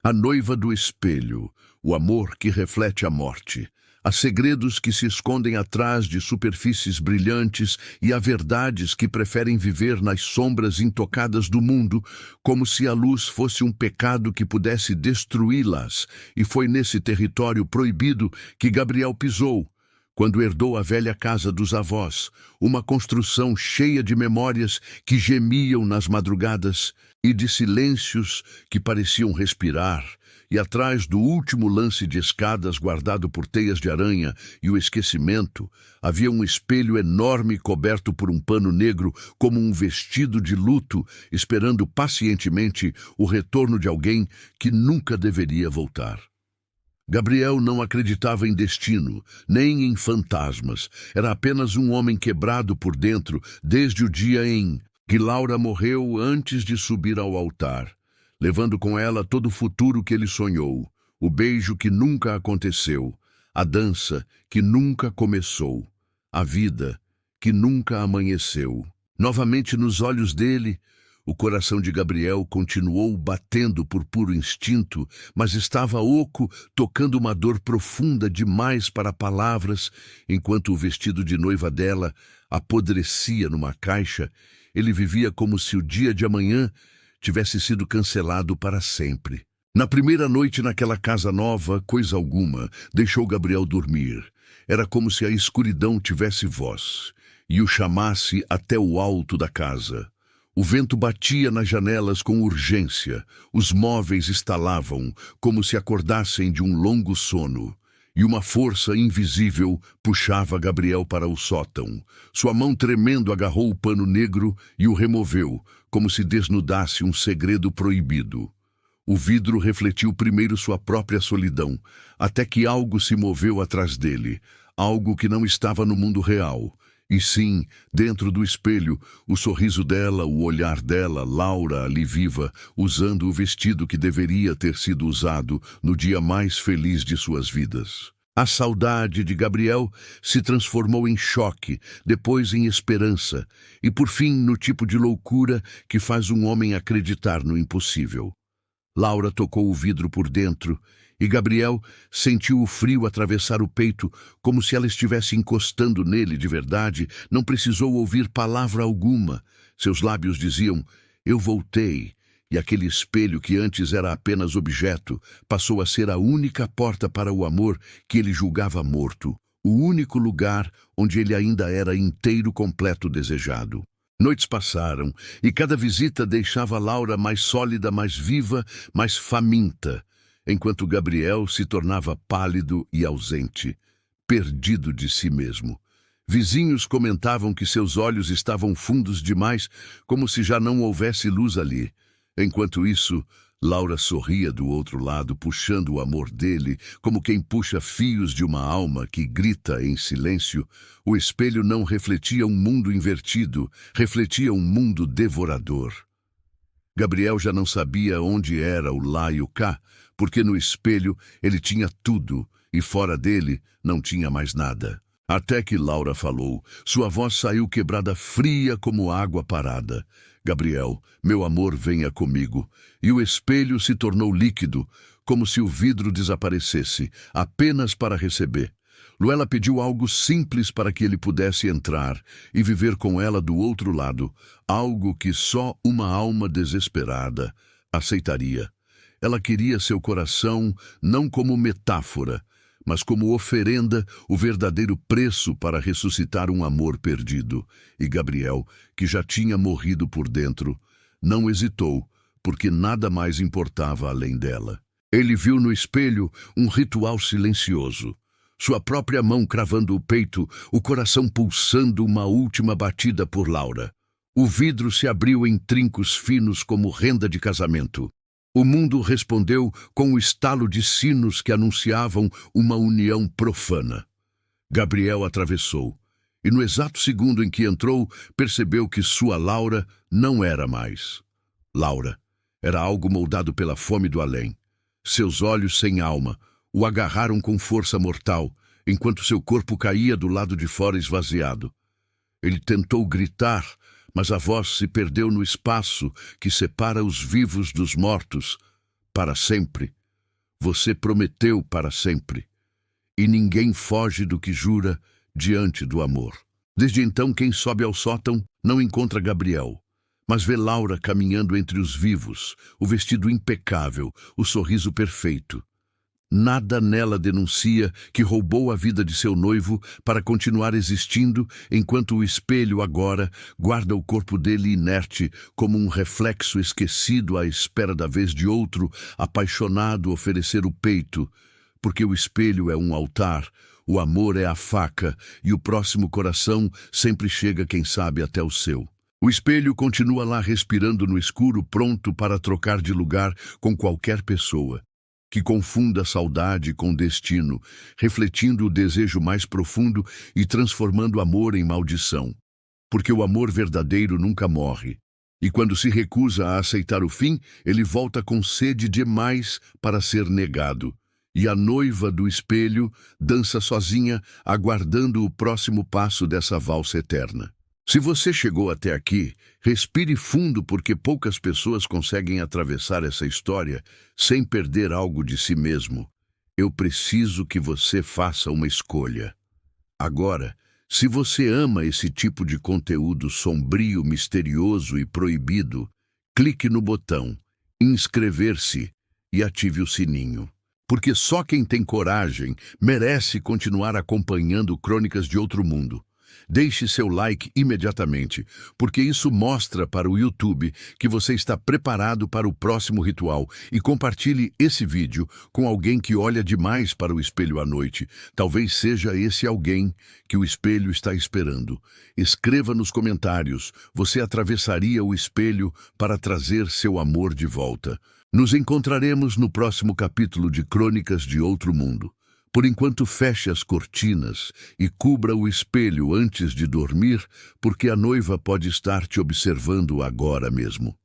A noiva do espelho, o amor que reflete a morte. Há segredos que se escondem atrás de superfícies brilhantes e há verdades que preferem viver nas sombras intocadas do mundo, como se a luz fosse um pecado que pudesse destruí-las. E foi nesse território proibido que Gabriel pisou, quando herdou a velha casa dos avós, uma construção cheia de memórias que gemiam nas madrugadas e de silêncios que pareciam respirar. E atrás do último lance de escadas guardado por teias de aranha e o esquecimento, havia um espelho enorme coberto por um pano negro como um vestido de luto, esperando pacientemente o retorno de alguém que nunca deveria voltar. Gabriel não acreditava em destino, nem em fantasmas. Era apenas um homem quebrado por dentro desde o dia em que Laura morreu antes de subir ao altar, levando com ela todo o futuro que ele sonhou, o beijo que nunca aconteceu, a dança que nunca começou, a vida que nunca amanheceu. Novamente nos olhos dele, o coração de Gabriel continuou batendo por puro instinto, mas estava oco, tocando uma dor profunda demais para palavras, enquanto o vestido de noiva dela apodrecia numa caixa. Ele vivia como se o dia de amanhã tivesse sido cancelado para sempre. Na primeira noite naquela casa nova, coisa alguma deixou Gabriel dormir. Era como se a escuridão tivesse voz e o chamasse até o alto da casa. O vento batia nas janelas com urgência, os móveis estalavam como se acordassem de um longo sono. E uma força invisível puxava Gabriel para o sótão. Sua mão tremendo agarrou o pano negro e o removeu, como se desnudasse um segredo proibido. O vidro refletiu primeiro sua própria solidão, até que algo se moveu atrás dele, algo que não estava no mundo real. E sim, dentro do espelho, o sorriso dela, o olhar dela, Laura ali viva, usando o vestido que deveria ter sido usado no dia mais feliz de suas vidas. A saudade de Gabriel se transformou em choque, depois em esperança, e por fim no tipo de loucura que faz um homem acreditar no impossível. Laura tocou o vidro por dentro, e Gabriel sentiu o frio atravessar o peito, como se ela estivesse encostando nele de verdade. Não precisou ouvir palavra alguma. Seus lábios diziam, "Eu voltei", e aquele espelho que antes era apenas objeto, passou a ser a única porta para o amor que ele julgava morto, o único lugar onde ele ainda era inteiro, completo, desejado. Noites passaram, e cada visita deixava Laura mais sólida, mais viva, mais faminta, enquanto Gabriel se tornava pálido e ausente, perdido de si mesmo. Vizinhos comentavam que seus olhos estavam fundos demais, como se já não houvesse luz ali. Enquanto isso, Laura sorria do outro lado, puxando o amor dele, como quem puxa fios de uma alma que grita em silêncio. O espelho não refletia um mundo invertido, refletia um mundo devorador. Gabriel já não sabia onde era o lá e o cá, porque no espelho ele tinha tudo e fora dele não tinha mais nada. Até que Laura falou, sua voz saiu quebrada, fria como água parada. "Gabriel, meu amor, venha comigo." E o espelho se tornou líquido, como se o vidro desaparecesse, apenas para receber. Luela pediu algo simples para que ele pudesse entrar e viver com ela do outro lado, algo que só uma alma desesperada aceitaria. Ela queria seu coração não como metáfora, mas como oferenda, o verdadeiro preço para ressuscitar um amor perdido. E Gabriel, que já tinha morrido por dentro, não hesitou, porque nada mais importava além dela. Ele viu no espelho um ritual silencioso. Sua própria mão cravando o peito, o coração pulsando uma última batida por Laura. O vidro se abriu em trincos finos como renda de casamento. O mundo respondeu com o estalo de sinos que anunciavam uma união profana. Gabriel atravessou, e no exato segundo em que entrou, percebeu que sua Laura não era mais Laura. Era algo moldado pela fome do além. Seus olhos sem alma o agarraram com força mortal, enquanto seu corpo caía do lado de fora esvaziado. Ele tentou gritar, mas a voz se perdeu no espaço que separa os vivos dos mortos. para sempre. Você prometeu para sempre. E ninguém foge do que jura diante do amor. Desde então, quem sobe ao sótão não encontra Gabriel, mas vê Laura caminhando entre os vivos, o vestido impecável, o sorriso perfeito. Nada nela denuncia que roubou a vida de seu noivo para continuar existindo, enquanto o espelho agora guarda o corpo dele inerte como um reflexo esquecido à espera da vez de outro, apaixonado, oferecer o peito. Porque o espelho é um altar, o amor é a faca e o próximo coração sempre chega, quem sabe, até o seu. O espelho continua lá respirando no escuro, pronto para trocar de lugar com qualquer pessoa que confunda saudade com destino, refletindo o desejo mais profundo e transformando amor em maldição. Porque o amor verdadeiro nunca morre. E quando se recusa a aceitar o fim, ele volta com sede demais para ser negado. E a noiva do espelho dança sozinha, aguardando o próximo passo dessa valsa eterna. Se você chegou até aqui, respire fundo, porque poucas pessoas conseguem atravessar essa história sem perder algo de si mesmo. Eu preciso que você faça uma escolha. Agora, se você ama esse tipo de conteúdo sombrio, misterioso e proibido, clique no botão inscrever-se e ative o sininho. Porque só quem tem coragem merece continuar acompanhando Crônicas de Outro Mundo. Deixe seu like imediatamente, porque isso mostra para o YouTube que você está preparado para o próximo ritual, e compartilhe esse vídeo com alguém que olha demais para o espelho à noite. Talvez seja esse alguém que o espelho está esperando. Escreva nos comentários: você atravessaria o espelho para trazer seu amor de volta? Nos encontraremos no próximo capítulo de Crônicas de Outro Mundo. Por enquanto, feche as cortinas e cubra o espelho antes de dormir, porque a noiva pode estar te observando agora mesmo.